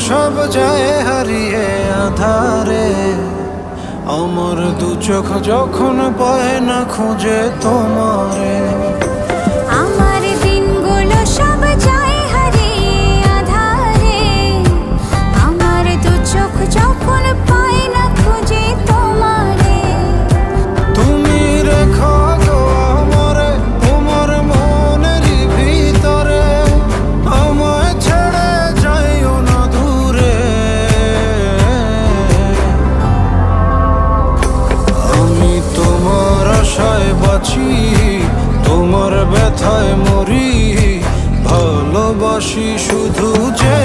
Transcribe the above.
সব যায় হারিয়ে আধারে, আমার দু চোখ যখন পায় না খুঁজে তোমারে। আমার দিনগুলো সব যায় হারিয়ে আঁধারে, আমার দু চোখ যখন পায় না খুঁজে তোমারে। তুমি রেখো গো আমারে তোমার মনেরই ভিতরে, আমায় ছেড়ে যাইও না দূরে। আমি তোমার আশায় বাঁচি, তোমার ব্যথায় মরি, ভালোবাসি শুধু যে